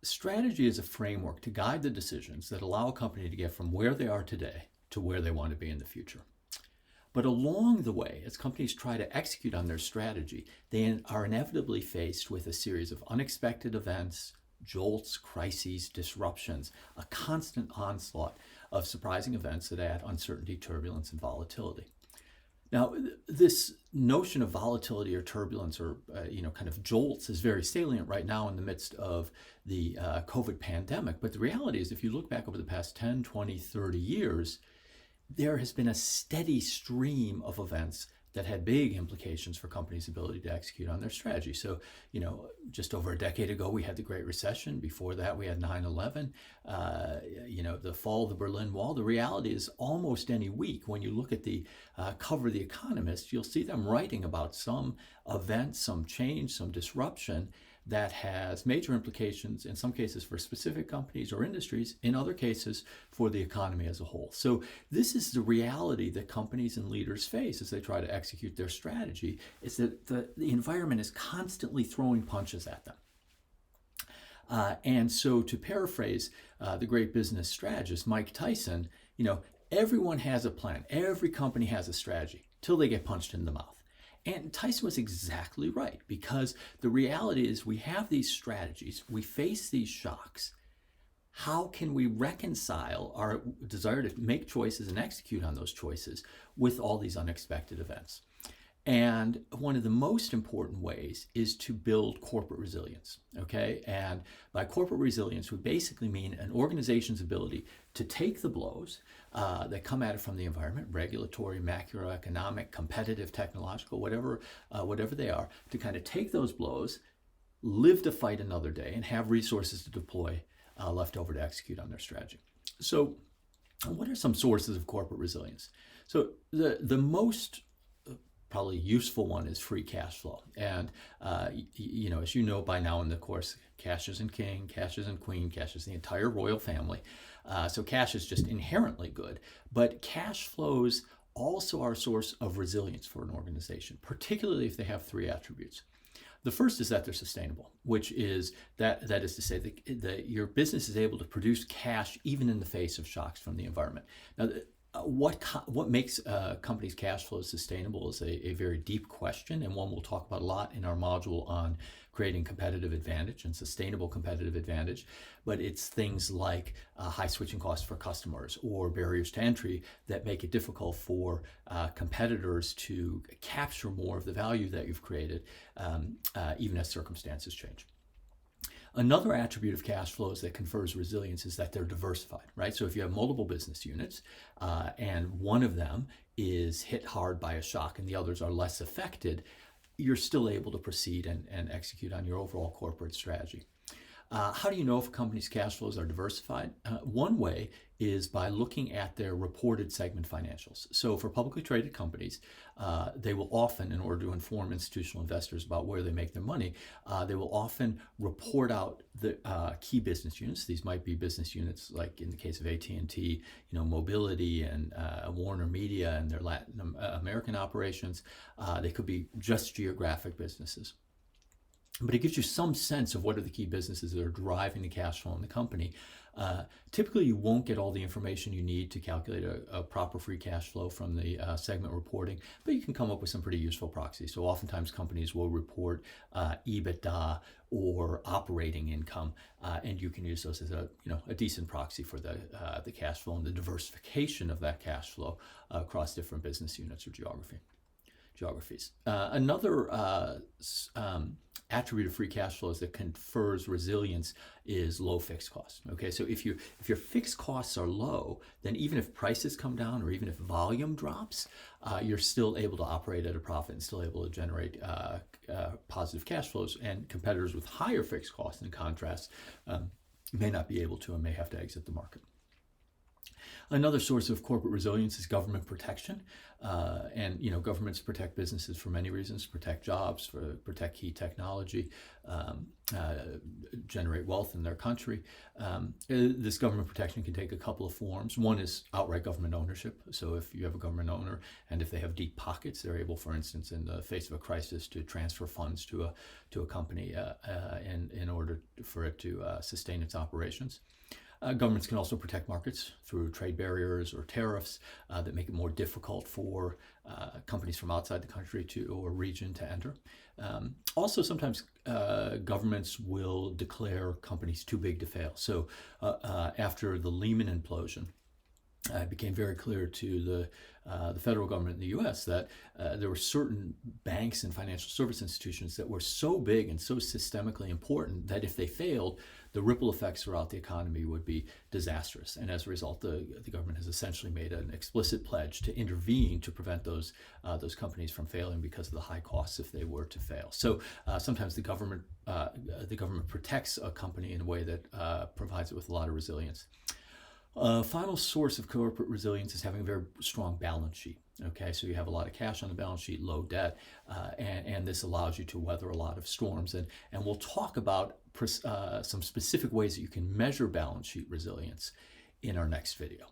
Strategy is a framework to guide the decisions that allow a company to get from where they are today to where they want to be in the future. But along the way, as companies try to execute on their strategy, they are inevitably faced with a series of unexpected events, jolts, crises, disruptions, a constant onslaught of surprising events that add uncertainty, turbulence, and volatility. Now, this notion of volatility or turbulence or kind of jolts is very salient right now in the midst of the COVID pandemic. But the reality is, if you look back over the past 10, 20, 30 years, there has been a steady stream of events that had big implications for companies' ability to execute on their strategy. So, just over a decade ago, we had the Great Recession. Before that, we had 9/11, the fall of the Berlin Wall. The reality is almost any week, when you look at the cover of The Economist, you'll see them writing about some event, some change, some disruption that has major implications, in some cases for specific companies or industries, in other cases for the economy as a whole. So this is the reality that companies and leaders face as they try to execute their strategy, is that the environment is constantly throwing punches at them. And so, to paraphrase the great business strategist Mike Tyson, everyone has a plan. Every company has a strategy till they get punched in the mouth. And Tyson was exactly right, because the reality is we have these strategies, we face these shocks. How can we reconcile our desire to make choices and execute on those choices with all these unexpected events? And one of the most important ways is to build corporate resilience, okay? And by corporate resilience, we basically mean an organization's ability to take the blows that come at it from the environment, regulatory, macroeconomic, competitive, technological, whatever they are, to kind of take those blows, live to fight another day, and have resources to deploy left over to execute on their strategy. So what are some sources of corporate resilience? So the most probably useful one is free cash flow. And, as you know by now in the course, cash isn't king, cash isn't queen, cash is the entire royal family. So cash is just inherently good. But cash flows also are a source of resilience for an organization, particularly if they have three attributes. The first is that they're sustainable, which is that is to say that your business is able to produce cash even in the face of shocks from the environment. Now, what makes a company's cash flow sustainable is a very deep question, and one we'll talk about a lot in our module on creating competitive advantage and sustainable competitive advantage. But it's things like high switching costs for customers or barriers to entry that make it difficult for competitors to capture more of the value that you've created, even as circumstances change. Another attribute of cash flows that confers resilience is that they're diversified, right? So if you have multiple business units and one of them is hit hard by a shock and the others are less affected, you're still able to proceed and execute on your overall corporate strategy. How do you know if a company's cash flows are diversified? One way is by looking at their reported segment financials. So for publicly traded companies, they will often, in order to inform institutional investors about where they make their money, they will often report out the key business units. These might be business units like in the case of AT&T, Mobility and Warner Media and their Latin American operations. They could be just geographic businesses. But it gives you some sense of what are the key businesses that are driving the cash flow in the company. Typically, you won't get all the information you need to calculate a proper free cash flow from the segment reporting, but you can come up with some pretty useful proxies. So oftentimes companies will report EBITDA or operating income, and you can use those as a decent proxy for the cash flow and the diversification of that cash flow across different business units or geographies. Another attribute of free cash flows that confers resilience is low fixed costs. Okay, so if your fixed costs are low, then even if prices come down or even if volume drops, you're still able to operate at a profit and still able to generate positive cash flows. And competitors with higher fixed costs, in contrast, may not be able to and may have to exit the market. Another source of corporate resilience is government protection. And governments protect businesses for many reasons: protect jobs, protect key technology, generate wealth in their country. This government protection can take a couple of forms. One is outright government ownership. So if you have a government owner and if they have deep pockets, they're able, for instance, in the face of a crisis, to transfer funds to a company in order for it to sustain its operations. Governments can also protect markets through trade barriers or tariffs that make it more difficult for companies from outside the country or region to enter. Also, sometimes governments will declare companies too big to fail. So after the Lehman implosion, it became very clear to the federal government in the U.S. that there were certain banks and financial service institutions that were so big and so systemically important that if they failed, the ripple effects throughout the economy would be disastrous. And as a result, the government has essentially made an explicit pledge to intervene to prevent those companies from failing because of the high costs if they were to fail. So sometimes the government protects a company in a way that provides it with a lot of resilience. Final source of corporate resilience is having a very strong balance sheet. Okay, so you have a lot of cash on the balance sheet, low debt, and this allows you to weather a lot of storms. And we'll talk about some specific ways that you can measure balance sheet resilience in our next video.